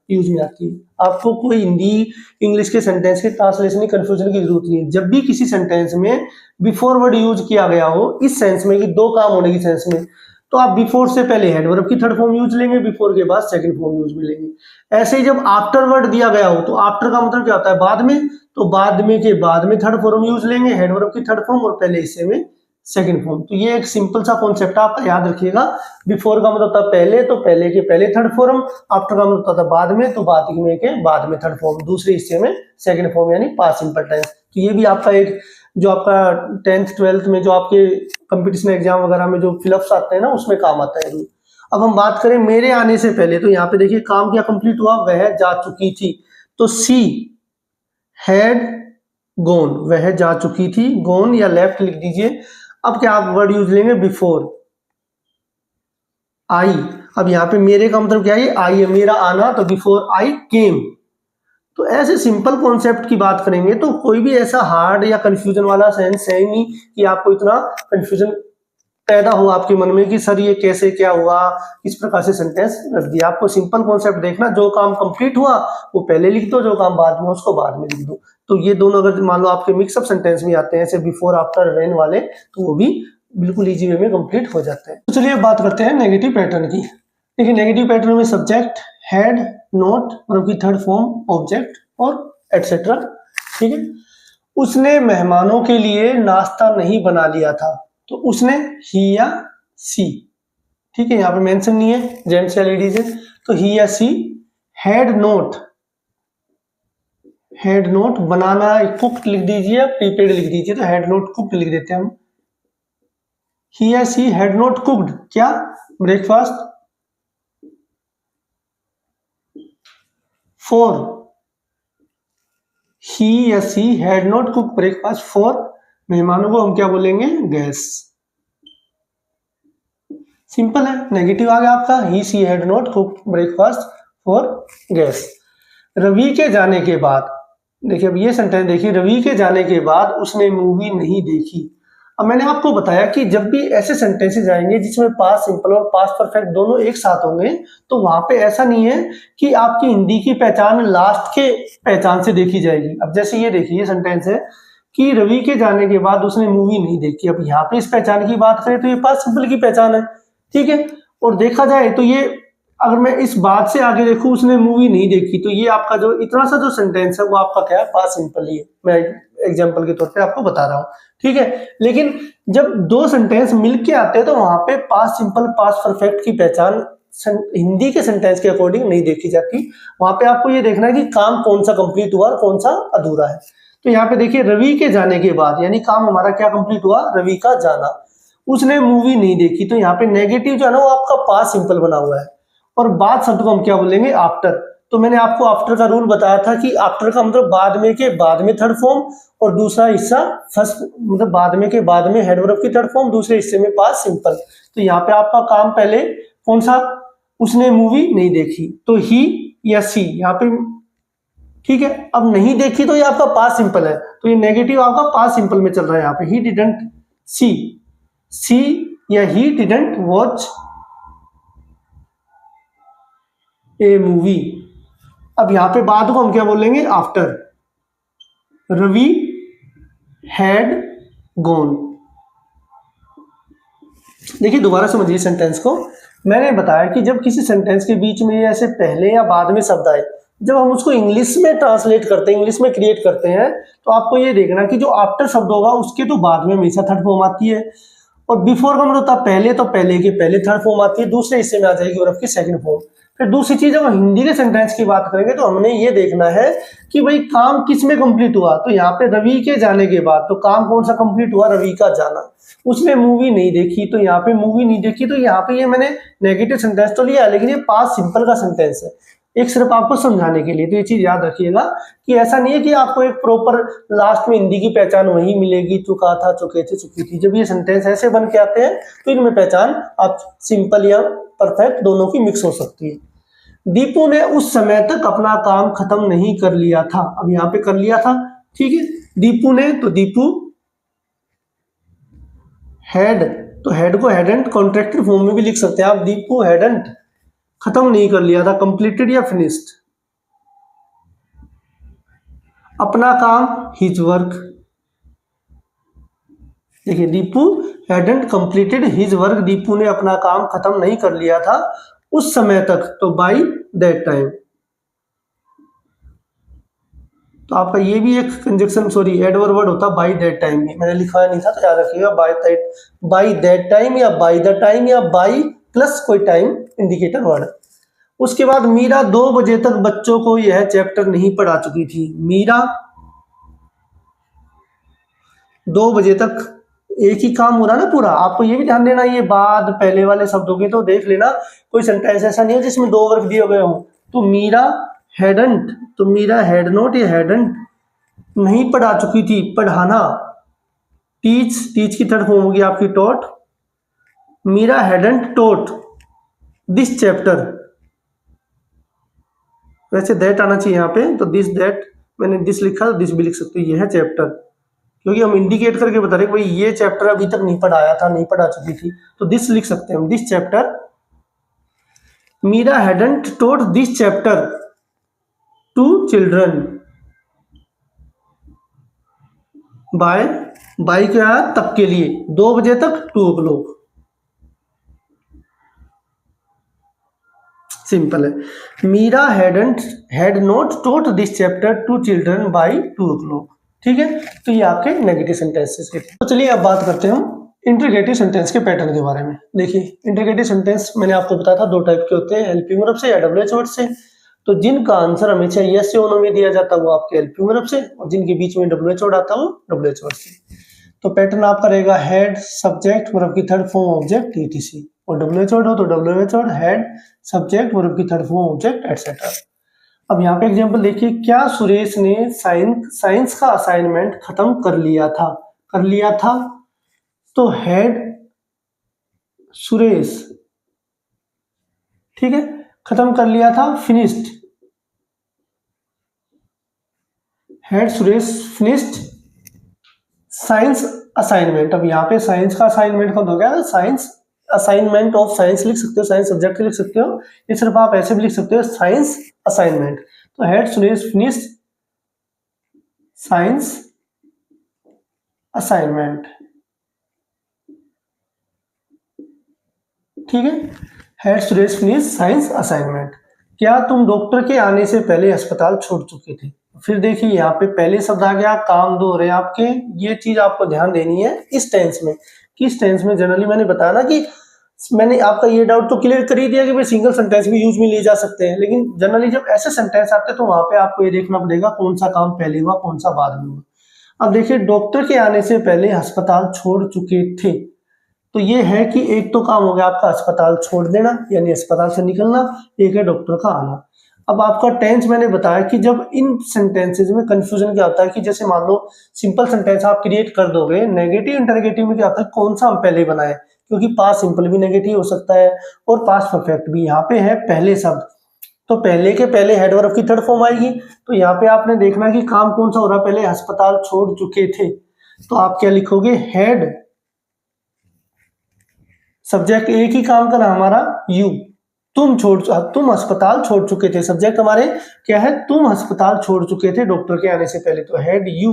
यूज में आती है। आपको कोई हिंदी इंग्लिश के सेंटेंस के ट्रांसलेशन कंफ्यूजन की जरूरत नहीं है। जब भी किसी सेंटेंस में बिफोर वर्ड यूज किया गया हो इस सेंस में कि दो काम होने की सेंस में, तो आप बिफोर से पहले हेड वर्ब की थर्ड फॉर्म यूज लेंगे, बिफोर के बाद सेकंड फॉर्म यूज में लेंगे। ऐसे ही जब आफ्टर वर्ड दिया गया हो तो आफ्टर का मतलब क्या होता है, बाद में, तो बाद में के बाद में थर्ड फॉर्म यूज लेंगे, हेड वर्ब की थर्ड फॉर्म, और पहले हिस्से में सेकंड फॉर्म। तो ये एक सिंपल सा कॉन्सेप्ट आप याद रखिएगा। बिफोर का मतलब होता है पहले, तो पहले के पहले थर्ड फॉर्म। आफ्टर का मतलब होता है बाद में, तो बाद में के बाद में थर्ड फॉर्म, दूसरे हिस्से में सेकंड फॉर्म यानी पास्ट सिंपल टेंस। तो ये भी आपका एक जो आपका 10th 12th में जो आपके कंपटीशन एग्जाम वगैरह में जो फिलअप्स आते हैं ना, उसमें काम आता है रूल। अब हम बात करें मेरे आने से पहले, तो यहाँ पे देखिए काम क्या कंप्लीट हुआ, वह जा चुकी थी। तो सी हैड गोन, वह जा चुकी थी, गोन या लेफ्ट लिख दीजिए। अब क्या आप वर्ड यूज लेंगे, बिफोर आई। अब यहाँ पे मेरे का मतलब क्या है, आई है, मेरा आना, तो बिफोर आई केम। तो ऐसे सिंपल कॉन्सेप्ट की बात करेंगे तो कोई भी ऐसा हार्ड या कंफ्यूजन वाला सेंस है ही नहीं कि आपको इतना कंफ्यूजन पैदा हो आपके मन में कि सर ये कैसे क्या हुआ, इस प्रकार से सेंटेंस रख दिया। आपको सिंपल कॉन्सेप्ट देखना, जो काम कंप्लीट हुआ वो पहले लिख दो, जो काम बाद में उसको बाद में लिख दो। तो ये दोनों अगर मान लो आपके मिक्सअप सेंटेंस में आते हैं ऐसे बिफोर आफ्टर व्हेन वाले, तो वो भी बिल्कुल इजी वे में कंप्लीट हो जाते हैं। तो चलिए अब बात करते हैं नेगेटिव पैटर्न की। देखिए नेगेटिव पैटर्न में सब्जेक्ट, हैड, नॉट और उनकी थर्ड फॉर्म ऑब्जेक्ट और एटसेट्रा। ठीक है, उसने मेहमानों के लिए नाश्ता नहीं बना लिया था, तो उसने ही या सी। ठीक है, यहाँ पे मेंशन नहीं है जेंट्स या लेडीज है, तो ही या she. Had note banana cooked लिख दीजिए, प्रीपेड लिख दीजिए, तो हैड नोट कुक्ड लिख देते हैं हम। ही या सी हैड नोट कुक्ड क्या, ब्रेकफास्ट फॉर, ही या she had not cook breakfast for, मेहमानों को हम क्या बोलेंगे, गेस्ट। सिंपल है, नेगेटिव आ गया आपका, he she had not cook breakfast for guest. Ravi के जाने के बाद, देखिए अब ये सेंटेंस देखिए, रवि के जाने के बाद उसने मूवी नहीं देखी। अब मैंने आपको बताया कि जब भी ऐसे सेंटेंसेस आएंगे जिसमें पास्ट सिंपल और पास्ट परफेक्ट दोनों एक साथ होंगे, तो वहां पे ऐसा नहीं है कि आपकी हिंदी की पहचान लास्ट के पहचान से देखी जाएगी। अब जैसे ये देखिए, ये सेंटेंस है कि रवि के जाने के बाद उसने मूवी नहीं देखी। अब यहाँ पे इस पहचान की बात करें तो ये पास्ट सिंपल की पहचान है। ठीक है, और देखा जाए तो ये अगर मैं इस बात से आगे देखूं उसने मूवी नहीं देखी, तो ये आपका जो इतना सा जो सेंटेंस है वो आपका क्या है, पास्ट सिंपल ही है। मैं एग्जांपल के तौर पे आपको बता रहा हूँ। ठीक है, लेकिन जब दो सेंटेंस मिलके आते हैं तो वहां पे पास्ट सिंपल पास्ट परफेक्ट की पहचान हिंदी के सेंटेंस के अकॉर्डिंग नहीं देखी जाती। वहां पे आपको ये देखना है कि काम कौन सा कंप्लीट हुआ और कौन सा अधूरा है। तो यहाँ पे देखिए रवि के जाने के बाद, यानी काम हमारा क्या कंप्लीट हुआ, रवि का जाना। उसने मूवी नहीं देखी, तो यहाँ पे नेगेटिव जो है ना वो आपका पास्ट सिंपल बना हुआ है, और बाद शब्द को हम क्या बोलेंगे, आफ्टर। तो मैंने आपको आफ्टर का रूल बताया था कि आफ्टर का मतलब बाद में के बाद में थर्ड फॉर्म, और दूसरा हिस्सा फर्स्ट मतलब बाद में के बाद में हेड वर्ब की थर्ड फॉर्म, दूसरे हिस्से में पास्ट सिंपल। तो यहाँ पे आपका काम पहले कौन सा, उसने मूवी नहीं देखी, तो ही या सी, यहाँ पे ठीक है। अब नहीं देखी तो ये आपका पास्ट सिंपल है, तो ये नेगेटिव आपका पास्ट सिंपल में चल रहा है यहाँ पे। ही डिडंट सी या he didn't watch A movie. अब यहाँ पे बाद को हम क्या बोलेंगे, आफ्टर रवि हैड गॉन। देखिए दोबारा समझिए सेंटेंस को। मैंने बताया कि जब किसी सेंटेंस के बीच में ऐसे पहले या बाद में शब्द आए, जब हम उसको इंग्लिश में ट्रांसलेट करते हैं, इंग्लिश में क्रिएट करते हैं, तो आपको ये देखना कि जो आफ्टर शब्द होगा उसके तो बाद में हमेशा थर्ड फॉर्म आती है, और बिफोर का मतलब होता है पहले, तो पहले के पहले थर्ड फॉर्म आती है, दूसरे हिस्से में आ जाएगी वर्ब की सेकंड फॉर्म। फिर दूसरी चीज, जब हम हिंदी के सेंटेंस की बात करेंगे तो हमने ये देखना है कि भाई काम किस में कंप्लीट हुआ। तो यहाँ पे रवि के जाने के बाद तो काम कौन सा कंप्लीट हुआ, रवि का जाना। उसने मूवी नहीं देखी, तो यहाँ पे मूवी नहीं देखी, तो यहाँ पे ये मैंने नेगेटिव सेंटेंस तो लिया, लेकिन ये पास्ट सिंपल का सेंटेंस है, एक सिर्फ आपको समझाने के लिए। तो ये चीज याद रखिएगा कि ऐसा नहीं है कि आपको एक प्रॉपर लास्ट में हिंदी की पहचान वही मिलेगी, चुका था, चुके थे, चुकी थी। जब ये सेंटेंस ऐसे बन के आते हैं तो इनमें पहचान आप सिंपल या परफेक्ट दोनों की मिक्स हो सकती है। दीपू ने उस समय तक अपना काम खत्म नहीं कर लिया था। अब यहाँ पे कर लिया था, ठीक है। दीपू ने, तो दीपू हैड, तो हैड को हैडंट कॉन्ट्रैक्टेड फॉर्म में भी लिख सकते हैं आप। दीपू हैडंट खत्म नहीं कर लिया था, कंप्लीटेड या फिनिश्ड। अपना काम हिज वर्क। देखिए Deepu hadn't completed his work, Deepu ने अपना काम खत्म नहीं कर लिया था उस समय तक, तो बाय दैट टाइम। तो आपका ये भी एक कंजक्शन, सॉरी एडवर्ब वर्ड होता बाय दैट टाइम में, मैंने लिखा नहीं था तो याद रखिएगा। बाय दैट टाइम या बाय द टाइम या बाय प्लस कोई टाइम इंडिकेटर वर्ड। उसके बाद मीरा 2 बजे तक बच्चों को यह चैप्टर नहीं पढ़ा चुकी थी। मीरा 2 बजे तक, एक ही काम हो रहा ना पूरा। आपको ये भी ध्यान देना, ये बाद पहले वाले शब्दों के तो देख लेना, कोई सेंटेंस ऐसा नहीं है जिसमें 2 वर्ग दिए गए हों। तो मीरा हैडंट, तो मीरा हैड नॉट या हैडंट नहीं पढ़ा चुकी थी, पढ़ाना। टीच की थर्ड फॉर्म होगी आपकी taught. Meera hadn't taught this chapter, वैसे दैट आना चाहिए यहाँ पे, तो दिस दैट, मैंने दिस लिखा, दिस भी लिख सकते हो, ये है चैप्टर, क्योंकि हम इंडिकेट करके बता रहे हैं भाई ये चैप्टर अभी तक नहीं पढ़ाया था, नहीं पढ़ा चुकी थी, तो दिस लिख सकते हैं हम, this chapter. Meera hadn't taught this chapter to children by क्या है, तब के लिए, 2 बजे तक, 2 o'clock। सिंपल है। Meera had not taught this chapter to children by 2 o'clock। ठीक है, तो ये आपके नेगेटिव सेंटेंसेस के थे। तो चलिए अब बात करते हैं हम इंटरगेटिव सेंटेंस के पैटर्न के बारे में। देखिए इंटरगेटिव सेंटेंस मैंने आपको बताया था 2 टाइप के होते हैं, हेल्पिंग वर्ब से या डब्ल्यूएच वर्ड से। तो जिनका आंसर हमेशा यस या नो में दिया जाता है वो आपके हेल्पिंग वर्ब से, और जिनके बीच में डब्ल्यूएच वर्ड आता है वो डब्ल्यूएच वर्ड से। तो पैटर्न आपका रहेगा हेड सब्जेक्ट वर्ब की थर्ड फॉर्म ऑब्जेक्ट ईटीसी, और डब्ल्यूएच वर्ड हो तो WH word head subject verb की थर्ड फॉर्म ऑब्जेक्ट एटसेट्रा। अब यहाँ पे एग्जांपल देखिए, क्या सुरेश ने साइंस का असाइनमेंट खत्म कर लिया था, तो हेड सुरेश, ठीक है, खत्म कर लिया था, finished, head Suresh finished science assignment. अब यहाँ पे साइंस का असाइनमेंट कब हो गया, साइंस असाइनमेंट ऑफ साइंस लिख सकते हो, साइंस सब्जेक्ट लिख सकते हो, ये सिर्फ आप ऐसे भी लिख सकते हो साइंस असाइनमेंट। तो head Suresh finished science assignment, ठीक है, head Suresh finished science assignment. क्या तुम डॉक्टर के आने से पहले अस्पताल छोड़ चुके थे। फिर देखिए यहाँ पे पहले शब्द आ गया, काम 2 हो रहे हैं आपके। ये चीज आपको ध्यान देनी है इस टेंस में, किस टेंस में। जनरली मैंने बताया ना कि मैंने आपका ये डाउट तो क्लियर कर ही दिया कि भाई सिंगल सेंटेंस भी यूज में लिए जा सकते हैं, लेकिन जनरली जब ऐसे सेंटेंस आते हैं तो वहां पे आपको ये देखना पड़ेगा कौन सा काम पहले हुआ, कौन सा बाद में हुआ। अब देखिए डॉक्टर के आने से पहले अस्पताल छोड़ चुके थे, तो ये है कि एक तो काम हो गया आपका अस्पताल छोड़ देना यानी अस्पताल से निकलना, एक है डॉक्टर का आना। अब आपका टेंस मैंने बताया कि जब इन सेंटेंसेस में कंफ्यूजन क्या होता है कि जैसे मान लो सिंपल सेंटेंस आप क्रिएट कर दोगे, नेगेटिव इंटरगेटिव में क्या होता है कौन सा हम पहले बनाए, क्योंकि पास्ट सिंपल भी नेगेटिव हो सकता है और पास्ट परफेक्ट भी। यहाँ पे है पहले शब्द, तो पहले के पहले हेड वर्ब की थर्ड फॉर्म आएगी। तो यहाँ पे आपने देखना कि काम कौन सा हो रहा है, पहले अस्पताल छोड़ चुके थे, तो आप क्या लिखोगे, हेड, सब्जेक्ट एक ही काम का नाम हमारा यू, तुम अस्पताल छोड़ चुके थे, सब्जेक्ट हमारे क्या है, तुम अस्पताल छोड़ चुके थे डॉक्टर के आने से पहले, तो head you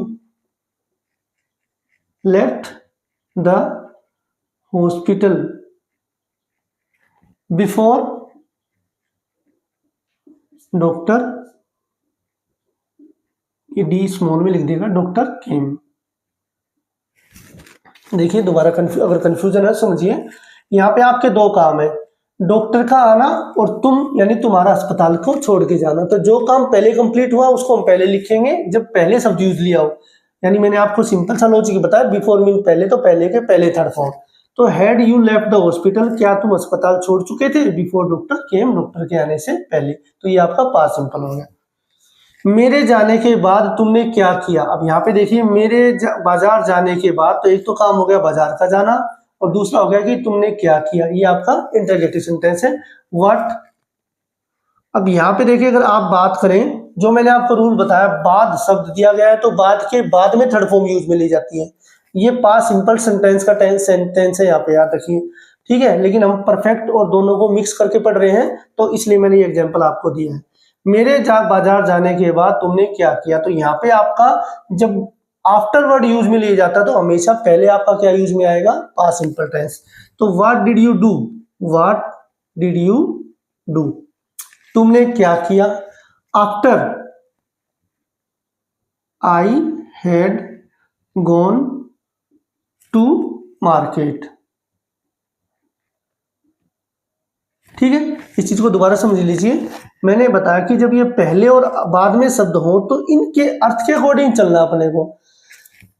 left the hospital before doctor, ये डी स्मॉल में लिख देगा, डॉक्टर केम। देखिए दोबारा अगर कंफ्यूजन है समझिए, यहाँ पे आपके दो काम है, डॉक्टर का आना और तुम यानी तुम्हारा अस्पताल को छोड़ के जाना। तो जो काम पहले कंप्लीट हुआ उसको हम पहले लिखेंगे जब पहले शब्द यूज लिया हो, यानी मैंने आपको सिंपल सा लॉजिक बताया, बिफोर मीन पहले, तो पहले के पहले थर्ड फॉर्म। तो had you left the hospital, क्या तुम अस्पताल छोड़ चुके थे, बिफोर डॉक्टर केम, डॉक्टर के आने से पहले, तो ये आपका पास्ट सिंपल हो गया। मेरे जाने के बाद तुमने क्या किया, अब यहाँ पे देखिए बाजार जाने के बाद, तो एक तो काम हो गया बाजार का जाना और दूसरा हो गया कि तुमने क्या किया, ये आपका इंटरगेटिव सेंटेंस है, व्हाट। अब यहाँ पे देखिए अगर आप बात करें, जो मैंने आपको रूल बताया, बाद शब्द दिया गया है तो बाद के बाद में थर्ड फॉर्म यूज में ली जाती है, ये पास्ट सिंपल सेंटेंस का सेंटेंस है, यहाँ पे याद रखिए, ठीक है। लेकिन हम परफेक्ट और दोनों को मिक्स करके पढ़ रहे हैं, तो इसलिए मैंने ये एग्जाम्पल आपको दिया है। मेरे बाजार जाने के बाद तुमने क्या किया, तो यहाँ पे आपका जब आफ्टरवर्ड यूज में लिया जाता है तो हमेशा पहले आपका क्या यूज में आएगा, पास्ट सिंपल टेंस। तो what did you do, what did you do, तुमने क्या किया, after I had gone to market, ठीक है। इस चीज को दोबारा समझ लीजिए, मैंने बताया कि जब ये पहले और बाद में शब्द हो तो इनके अर्थ के अकॉर्डिंग चलना अपने को,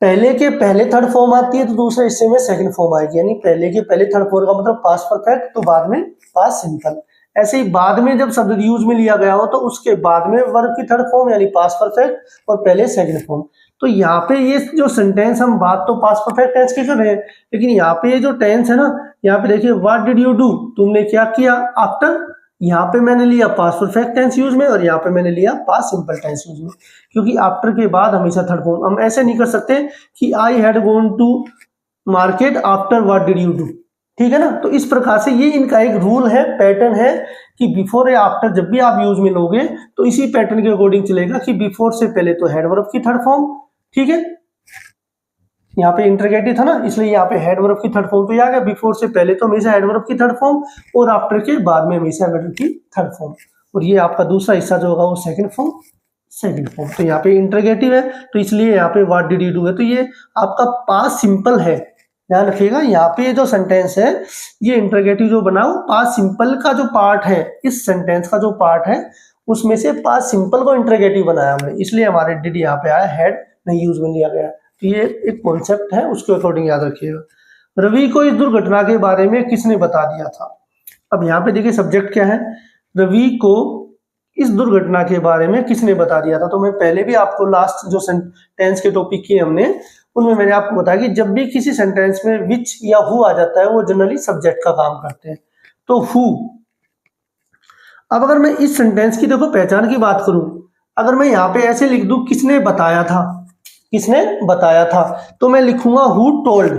पहले के पहले थर्ड फॉर्म आती है तो दूसरे हिस्से में सेकंड फॉर्म आएगी, यानी पहले के पहले थर्ड फॉर्म का मतलब पास्ट परफेक्ट, तो बाद में पास्ट सिंपल। ऐसे ही बाद में जब शब्द यूज में लिया गया हो तो उसके बाद में वर्ब की थर्ड फॉर्म यानी पास्ट परफेक्ट और पहले सेकंड फॉर्म। तो यहाँ पे ये जो सेंटेंस, हम बात तो पास्ट परफेक्ट टेंस की कर रहे हैं, लेकिन यहाँ पे ये जो टेंस है ना, यहाँ पे देखिए व्हाट डिड यू डू, तुमने क्या किया, आफ्टर, यहाँ पे मैंने लिया पास्ट परफेक्ट टेंस यूज में और यहाँ पे मैंने लिया पास्ट सिंपल टेंस यूज में, क्योंकि आफ्टर के बाद हमेशा थर्ड फॉर्म। हम ऐसे नहीं कर सकते कि I had gone to market after what did you do, ठीक है ना। तो इस प्रकार से ये इनका एक रूल है, पैटर्न है कि बिफोर या आफ्टर जब भी आप यूज में लोगे तो इसी पैटर्न के अकॉर्डिंग चलेगा कि बिफोर से पहले तो हेड वर्ब की थर्ड फॉर्म, ठीक है, यहाँ पे इंटरगेटिव था ना इसलिए यहाँ पे हेड वर्ब की थर्ड फॉर्म पे आ गया, बिफोर से पहले तो हमेशा हेड वर्ब की थर्ड फॉर्म और आफ्टर के बाद में हमेशा हेड वर्ब की थर्ड फॉर्म, और ये आपका दूसरा हिस्सा जो होगा वो सेकंड फॉर्म। तो यहाँ पे इंटरगेटिव है तो इसलिए यहाँ पे व्हाट डिड यू डू है, तो ये आपका पास्ट सिंपल है, ध्यान रखिएगा। यहाँ पे जो सेंटेंस है ये इंटरगेटिव जो बना हो, पास्ट सिंपल का जो पार्ट है, इस सेंटेंस का जो पार्ट है उसमें से पास्ट सिंपल को इंटरगेटिव बनाया हमने, इसलिए हमारे डिड यहाँ पे आया, हेड नहीं यूज में लिया गया। तो ये एक कॉन्सेप्ट है, उसके अकॉर्डिंग याद रखिएगा। रवि को इस दुर्घटना के बारे में किसने बता दिया था, अब यहाँ पे देखिए सब्जेक्ट क्या है, रवि को इस दुर्घटना के बारे में किसने बता दिया था। तो मैं पहले भी आपको लास्ट जो सेंटेंस के टॉपिक किए हमने, उनमें मैंने आपको बताया कि जब भी किसी सेंटेंस में विच या हु आ जाता है वो जनरली सब्जेक्ट का काम करते हैं, तो हु। अब अगर मैं इस सेंटेंस की देखो पहचान की बात करूं, अगर मैं यहाँ पे ऐसे लिख दूं किसने बताया था, किसने बताया था, तो मैं लिखूंगा हु टोल्ड,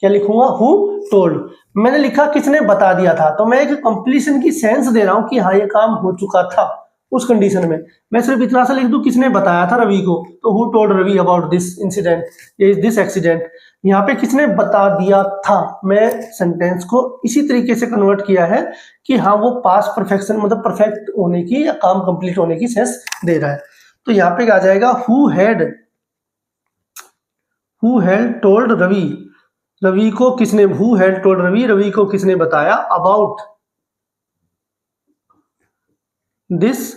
क्या लिखूंगा, हु टोल्ड। मैंने लिखा किसने बता दिया था, तो मैं एक कंप्लीशन की सेंस दे रहा हूं कि हाँ ये काम हो चुका था उस कंडीशन में। मैं सिर्फ इतना सा लिख दूं किसने बताया था रवि को, तो who told Ravi about this incident, this accident. यहाँ पे किसने बता दिया था, मैं सेंटेंस को इसी तरीके से कन्वर्ट किया है कि हाँ वो पास्ट परफेक्शन मतलब परफेक्ट होने की या काम कंप्लीट होने की सेंस दे रहा है। तो यहाँ पे आ जाएगा who had told Ravi, Ravi को किसने, who had told Ravi, Ravi को किसने बताया अबाउट दिस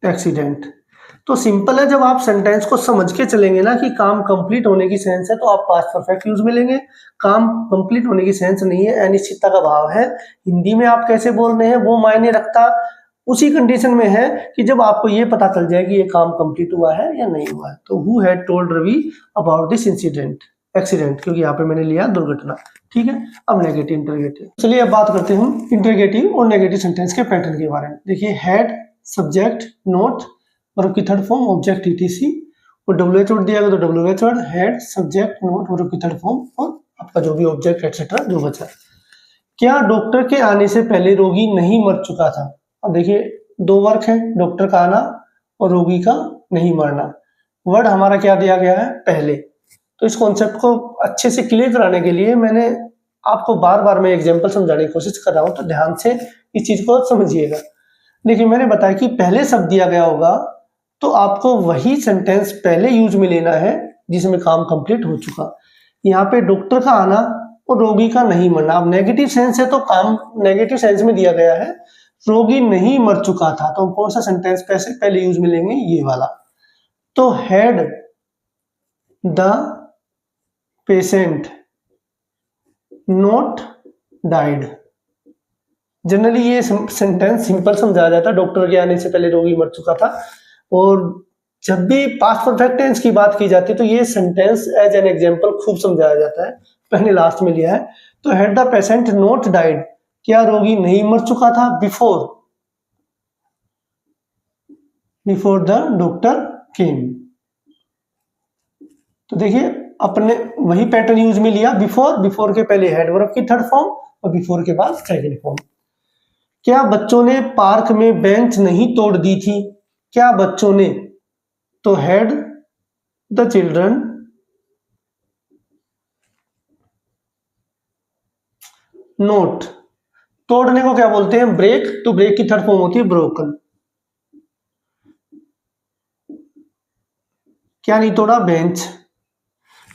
एक्सीडेंट। तो सिंपल है, जब आप सेंटेंस को समझ के चलेंगे ना कि काम कंप्लीट होने की सेंस है तो आप पास्ट परफेक्ट यूज में लेंगे। काम कंप्लीट होने की सेंस नहीं है, अनिश्चितता का भाव है, हिंदी में आप कैसे बोल रहे हैं वो मायने रखता, उसी कंडीशन में है कि जब आपको ये पता चल जाए कि ये काम कंप्लीट हुआ है या नहीं हुआ है। तो who had told Ravi about this incident. Accident, क्योंकि यहाँ पे मैंने लिया दुर्घटना। ठीक है, अब नेगेटिव इंटरोगेटिव। चलिए अब बात करते हैं हम इंटरोगेटिव और नेगेटिव सेंटेंस के पैटर्न के बारे में। देखिए हैड, सब्जेक्ट, नोट, वर्ब की थर्ड फॉर्म, ऑब्जेक्ट ईटीसी, और डब्ल्यूएच वर्ड दिया गया तो WH word, head, subject, note, verb की थर्ड फॉर्म और आपका जो भी ऑब्जेक्ट एक्सेट्रा जो बचा। क्या डॉक्टर के आने से पहले रोगी नहीं मर चुका था? अब देखिए दो वर्क है, डॉक्टर का आना और रोगी का नहीं मरना। वर्ड हमारा क्या दिया गया है? पहले। तो इस कॉन्सेप्ट को अच्छे से क्लियर कराने के लिए मैंने आपको बार बार मैं एग्जांपल समझाने की कोशिश कर रहा हूं, तो ध्यान से इस चीज को समझिएगा। देखिए मैंने बताया कि पहले शब्द दिया गया होगा तो आपको वही सेंटेंस पहले यूज में लेना है जिसमें काम कंप्लीट हो चुका। यहाँ पे डॉक्टर का आना और रोगी का नहीं मरना। अब नेगेटिव सेंस है तो काम नेगेटिव सेंस में दिया गया है, रोगी नहीं मर चुका था, तो कौन सा सेंटेंस पहले यूज में लेंगे? ये वाला। तो had the patient not died. Generally ये सेंटेंस सिंपल समझाया जाता है, डॉक्टर के आने से पहले रोगी मर चुका था। और जब भी पास्ट परफेक्ट टेंस की बात की जाती है तो ये सेंटेंस एज एन एग्जांपल खूब समझाया जाता है, मैंने लास्ट में लिया है। तो had the patient not died, क्या रोगी नहीं मर चुका था? बिफोर द डॉक्टर केम। तो देखिए अपने वही पैटर्न यूज में लिया, बिफोर के पहले हैड वर्ब की थर्ड फॉर्म और बिफोर के बाद सेकंड फॉर्म। क्या बच्चों ने पार्क में बेंच नहीं तोड़ दी थी? क्या बच्चों ने, तो हैड द चिल्ड्रन नोट। तोड़ने को क्या बोलते हैं? ब्रेक, तो ब्रेक की थर्ड फॉर्म होती है ब्रोकन। क्या नहीं तोड़ा? बेंच।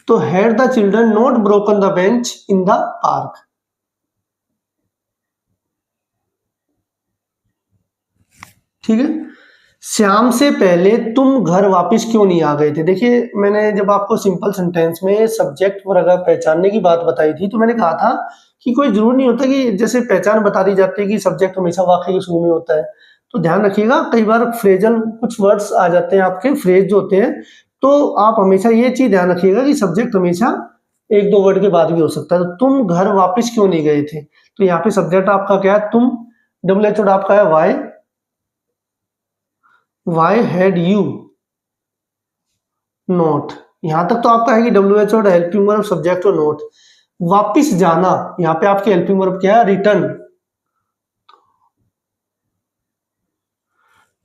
तो had the children not broken the bench in the park. ठीक है, श्याम से पहले तुम घर वापस क्यों नहीं आ गए थे? देखिए मैंने जब आपको सिंपल सेंटेंस में सब्जेक्ट वर्ग पहचानने की बात बताई थी तो मैंने कहा था कि कोई जरूर नहीं होता कि जैसे पहचान बता दी जाती है कि सब्जेक्ट हमेशा वाक्य के शुरू में होता है। तो ध्यान रखिएगा, कई बार फ्रेजल कुछ वर्ड्स आ जाते हैं, आपके फ्रेज जो होते हैं, तो आप हमेशा ये चीज ध्यान रखिएगा कि सब्जेक्ट हमेशा एक दो वर्ड के बाद भी हो सकता है। तो तुम घर वापिस क्यों नहीं गए थे, तो यहाँ पे सब्जेक्ट आपका क्या है? तुम। डब्ल्यूएच वर्ड आपका है वाई हैड यू नॉट। यहां तक तो आपका है कि WH word helping verb subject और नोट। वापिस जाना, यहाँ पे आपकी हेल्पिंग वर्ब क्या है? रिटर्न।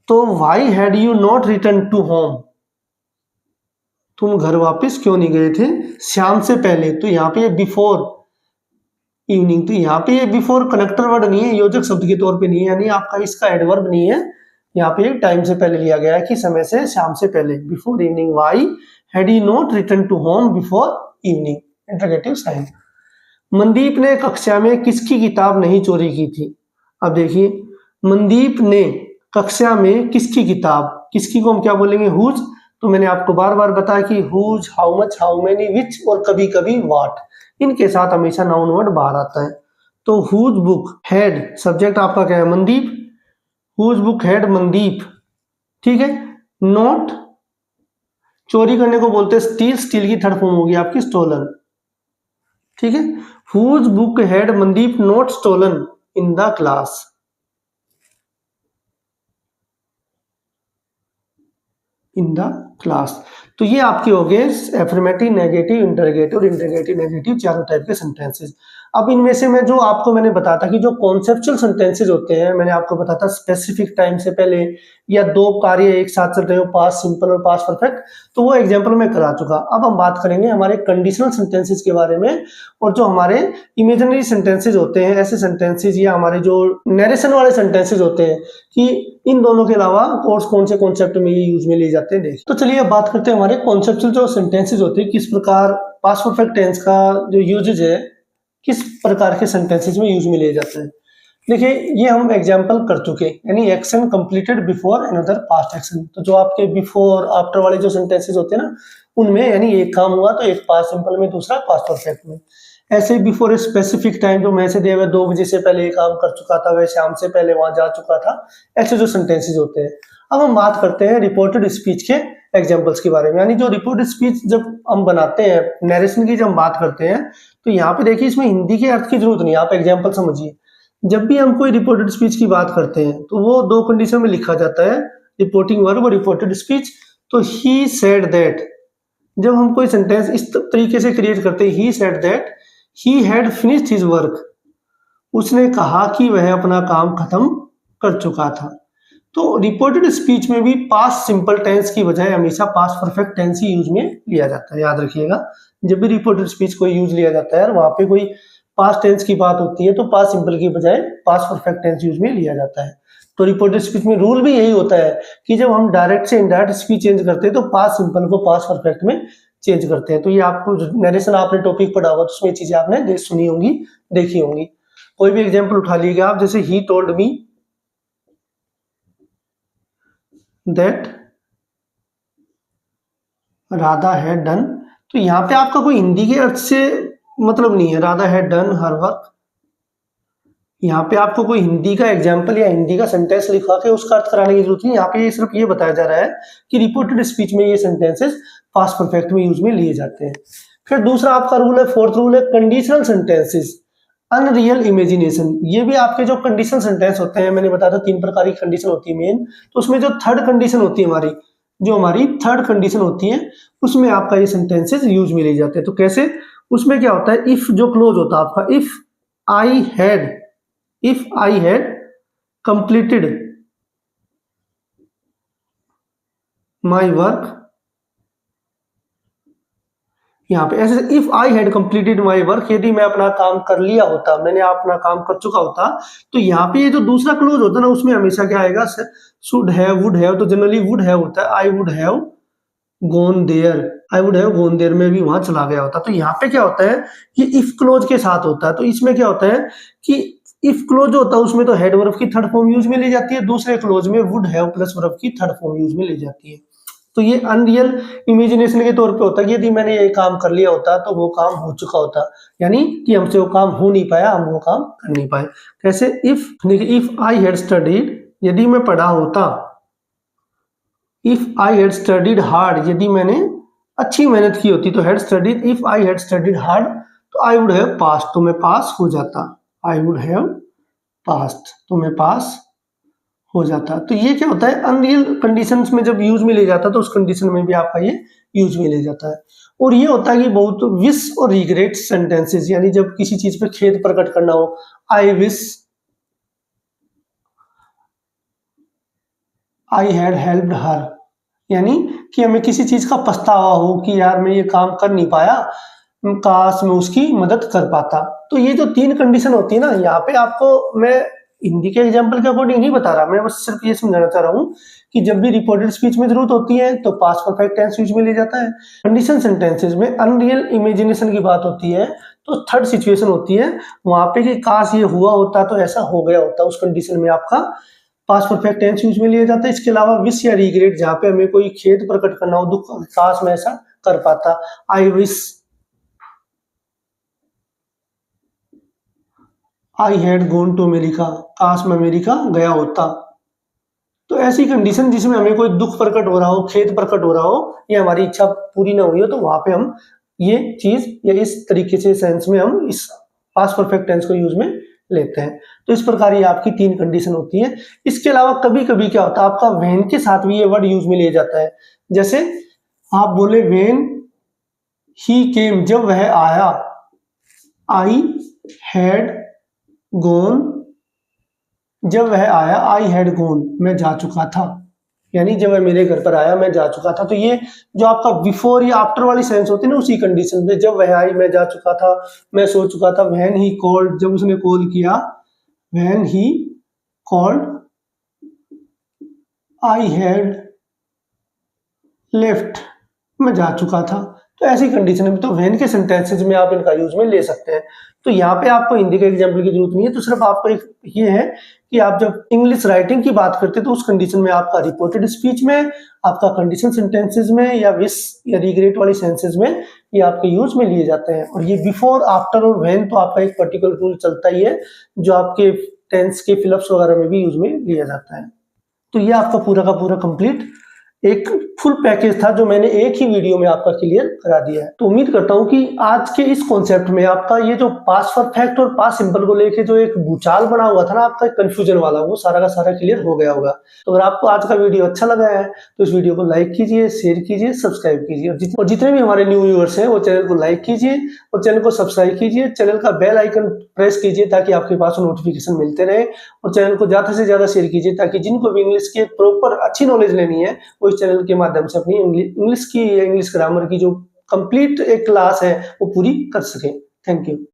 तो why had you not return to home, तुम घर वापस क्यों नहीं गए थे श्याम से पहले। तो यहाँ पे बिफोर इवनिंग, तो यहाँ पे बिफोर कनेक्टर वर्ड नहीं है, योजक शब्द के तौर पे नहीं है, यानी आपका इसका एडवर्ब नहीं है। यहाँ पे टाइम से पहले लिया गया है कि समय से, शाम से पहले। Before evening why had he not return to home before evening, interrogative sign. Mandeep ने कक्षा में किसकी किताब नहीं चोरी की थी? अब देखिए मनदीप ने कक्षा में किसकी किताब, किसकी को हम क्या बोलेंगे? हुज। तो मैंने आपको बार बार बताया कि whose, how much, how many, which और कभी कभी व्हाट, इनके साथ हमेशा नाउन वर्ड बाहर आता है। तो हुज बुक हैड, सब्जेक्ट आपका क्या है? Mandeep. Whose book had Mandeep. ठीक है, नॉट चोरी करने को बोलते हैं स्टील, स्टील की थर्ड फॉर्म होगी आपकी स्टोलन। ठीक है, whose book had Mandeep not stolen in the class. In the class. तो ये आपके हो गए एफर्मेटिव, नेगेटिव, इंटरोगेटिव और इंटरोगेटिव नेगेटिव, चारों टाइप के सेंटेंसेस। अब इनमें से मैं जो आपको मैंने बताया था कि जो कॉन्सेप्चुअल सेंटेंसेस होते हैं, मैंने आपको बताया था स्पेसिफिक टाइम से पहले या दो कार्य एक साथ चल रहे हो, पास्ट सिंपल और पास्ट परफेक्ट, तो वो एग्जांपल मैं करा चुका। अब हम बात करेंगे हमारे कंडीशनल सेंटेंसेस के बारे में, और जो हमारे इमेजिनरी सेंटेंसेस होते हैं, ऐसे सेंटेंसेस या हमारे जो नरेशन वाले सेंटेंसेस होते हैं, कि इन दोनों के अलावा कौन से कॉन्सेप्ट में ये यूज में लिए जाते हैं। देख, तो चलिए अब बात करते हैं हमारे कॉन्सेप्चुअल जो सेंटेंसेस होते हैं, किस प्रकार पास्ट परफेक्ट टेंस का जो यूजेज है किस प्रकार के सेंटेंसेस में यूज में लिए जाते हैं। देखिए ये हम एग्जांपल कर चुके, यानी action completed before another past action. तो जो आपके बिफोर आफ्टर वाले जो सेंटेंसेस होते हैं ना, उनमें यानी एक काम हुआ तो एक पास्ट सिंपल में, दूसरा पास्ट परफेक्ट में। ऐसे बिफोर ए स्पेसिफिक टाइम, जो मैसेज दिया हुआ 2 बजे से पहले ये काम कर चुका था, वह शाम से पहले वहां जा चुका था, ऐसे जो सेंटेंसेस होते हैं। अब हम बात करते हैं रिपोर्टेड स्पीच के एग्जाम्पल्स के बारे में। यानी जो रिपोर्टेड स्पीच जब हम बनाते हैं, नरेशन की जब हम बात करते हैं, तो यहाँ पे देखिए इसमें हिंदी के अर्थ की जरूरत नहीं है, आप एग्जाम्पल समझिए। जब भी हम कोई रिपोर्टेड स्पीच की बात करते हैं तो वो दो कंडीशन में लिखा जाता है, रिपोर्टिंग वर्ब और रिपोर्टेड स्पीच। तो ही सेड दैट, जब हम कोई सेंटेंस इस तरीके से क्रिएट करते हैं, he said that he had finished his work, उसने कहा कि वह अपना काम खत्म कर चुका था। तो रिपोर्टेड स्पीच में भी पास्ट सिंपल टेंस की बजाय हमेशा पास्ट परफेक्ट टेंस ही यूज में लिया जाता है, याद रखिएगा। जब भी रिपोर्टेड स्पीच कोई यूज लिया जाता है, वहां पे कोई पास्ट टेंस की बात होती है, तो पास्ट सिंपल की बजाय पास्ट परफेक्ट टेंस यूज में लिया जाता है। तो रिपोर्टेड स्पीच में रूल भी यही होता है कि जब हम डायरेक्ट से इनडायरेक्ट स्पीच चेंज करते हैं तो पास्ट सिंपल को पास्ट परफेक्ट में चेंज करते हैं। तो ये आपको नरेशन आपने टॉपिक पढ़ा होगा तो उसमें चीजें आपने सुनी होंगी, देखी होंगी। कोई भी एग्जाम्पल उठा लीजिएगा आप, जैसे he told me that Radha had done, तो यहाँ पे आपका कोई हिंदी के अर्थ से मतलब नहीं है, Radha had done her work. यहाँ पे आपको कोई हिंदी का एग्जाम्पल या हिंदी का सेंटेंस लिखवा के उसका अर्थ कराने की जरूरत नहीं। यहाँ पे सिर्फ ये बताया जा रहा है कि रिपोर्टेड स्पीच में ये सेंटेंसेस पास्ट परफेक्ट में यूज में लिए जाते हैं। फिर दूसरा आपका रूल है, फोर्थ रूल है, कंडीशनल सेंटेंसेस, अनरियल इमेजिनेशन। ये भी आपके जो कंडीशनल सेंटेंस होते हैं, मैंने बताया था 3 प्रकार की कंडीशन होती है मेन, तो उसमें जो थर्ड कंडीशन होती है हमारी थर्ड कंडीशन होती है, उसमें आपका ये सेंटेंसेस यूज में लिए जाते हैं। तो कैसे, उसमें क्या होता है, इफ जो क्लोज होता है आपका, if I had completed my work, यहाँ पे ऐसे if I had completed my work, यदि मैं अपना काम कर लिया होता, मैंने अपना काम कर चुका होता, तो यहाँ पे ये जो दूसरा क्लोज होता है ना, उसमें हमेशा क्या आएगा, शुड हैव, वुड हैव, तो जनरली वुड हैव होता है, I would have gone there, में भी वहां चला गया होता। तो यहाँ पे क्या होता है, ये इफ क्लोज के साथ होता है। तो इसमें क्या होता है कि इफ क्लोज होता है उसमें तो हेड वर्ब की थर्ड फॉर्म यूज में ली जाती है, दूसरे क्लोज में वुड हैव प्लस वर्ब की थर्ड फॉर्म यूज में ली जाती है। तो ये अनरियल इमेजिनेशन के तौर पे होता है कि यदि मैंने ये काम कर लिया होता तो वो काम हो चुका होता, यानी कि हमसे वो काम हो नहीं पाया, हम वो काम कर नहीं पाए। कैसे, इफ आई हैड स्टडीड, यदि मैं पढ़ा होता, if I had studied hard, यदि मैंने अच्छी मेहनत की होती, तो had studied, if I had studied hard, तो आई वुड हैव पास, तो मैं पास हो जाता, आई वुड हैव पास्ट, तो मैं पास हो जाता। तो ये क्या होता है, अनरियल कंडीशंस में जब यूज में ले जाता है तो उस कंडीशन में भी आपका ये यूज में ले जाता है। और ये होता है कि बहुत विश और रिग्रेट सेंटेंसेस, यानी जब किसी चीज पे खेद प्रकट करना हो, आई विश आई हैड हेल्प्ड हर, यानी कि हमें किसी चीज का पछतावा हो कि यार मैं ये काम कर नहीं पाया, काश मैं उसकी मदद कर पाता। तो ये जो 3 कंडीशन होती है ना, यहाँ पे आपको मैं हिंदी के एग्जाम्पल के अकॉर्डिंग नहीं बता रहा, मैं बस सिर्फ ये समझाना चाह रहा हूँ कि जब भी रिपोर्टेड स्पीच में जरूरत होती है तो पास्ट परफेक्ट टेंस यूज में लिया जाता है। कंडीशन सेंटेंसेस में अनरियल इमेजिनेशन की बात होती है, तो थर्ड सिचुएशन होती है वहां पे कि काश ये हुआ होता तो ऐसा हो गया होता, उस कंडीशन में आपका पास्ट परफेक्ट टेंस यूज में लिया जाता है। इसके अलावा विश या रिग्रेट, जहां पे हमें कोई खेद प्रकट करना हो, दुख, काश मैं ऐसा कर पाता, I wish I had gone to America, काश मैं अमेरिका गया होता। तो ऐसी कंडीशन जिसमें हमें कोई दुख प्रकट हो रहा हो, खेद प्रकट हो रहा हो, या हमारी इच्छा पूरी ना हुई हो, तो वहां पे हम ये चीज या इस तरीके से सेंस में हम इस पास्ट परफेक्ट टेंस को यूज में लेते हैं। तो इस प्रकार ये आपकी 3 कंडीशन होती है। इसके अलावा कभी कभी क्या होता है, आपका व्हेन के साथ भी ये वर्ड यूज में लिया जाता है। जैसे आप बोले व्हेन ही केम, जब वह आया, आई हैड गॉन, जब वह आया, आई हैड गॉन, मैं जा चुका था, यानी जब वह मेरे घर पर आया मैं जा चुका था। तो ये जो आपका बिफोर या आफ्टर वाली सेंस होती है ना, उसी कंडीशन में, जब वह आई मैं जा चुका था, मैं सो चुका था। व्हेन ही कॉल्ड, जब उसने कॉल किया, when he called, I had left, मैं जा चुका था। तो ऐसी कंडीशन में तो व्हेन के सेंटेंसेज में आप इनका यूज में ले सकते हैं। तो यहाँ पे आपको हिंदी के एग्जाम्पल की जरूरत नहीं है, तो सिर्फ आपको एक ये है कि आप जब इंग्लिश राइटिंग की बात करते हैं तो उस कंडीशन में आपका रिपोर्टेड स्पीच में, आपका कंडीशन सेंटेंसेज में, या विश या रिग्रेट वाली सेंसेज में ये आपके यूज में लिए जाते हैं। और ये बिफोर, आफ्टर और व्हेन तो आपका एक पर्टिकुलर रूल चलता ही है, जो आपके टेंस के फिलअप्स वगैरह में भी यूज में लिया जाता है। तो ये आपका पूरा का पूरा कंप्लीट एक फुल पैकेज था जो मैंने एक ही वीडियो में आपका क्लियर करा दिया है। तो उम्मीद करता हूँ कि आज के इस कॉन्सेप्ट में आपका ये जो पास्ट परफेक्ट और पास्ट सिंपल को लेके जो एक भूचाल बना हुआ था ना आपका कंफ्यूजन वाला, वो सारा का सारा क्लियर हो गया होगा। तो अगर आपको आज का वीडियो अच्छा लगा है तो इस वीडियो को लाइक कीजिए, शेयर कीजिए, सब्सक्राइब कीजिए और जितने भी हमारे न्यू व्यूअर्स हैं वो चैनल को लाइक कीजिए और चैनल को सब्सक्राइब कीजिए, चैनल का बेल आइकन प्रेस कीजिए ताकि आपके पास नोटिफिकेशन मिलते रहे और चैनल को ज्यादा से ज्यादा शेयर कीजिए ताकि जिनको भी इंग्लिश के प्रॉपर अच्छी नॉलेज लेनी है वो इस चैनल के माध्यम से अपनी इंग्लिश की या इंग्लिश ग्रामर की जो कंप्लीट एक क्लास है वो पूरी कर सके। Thank you.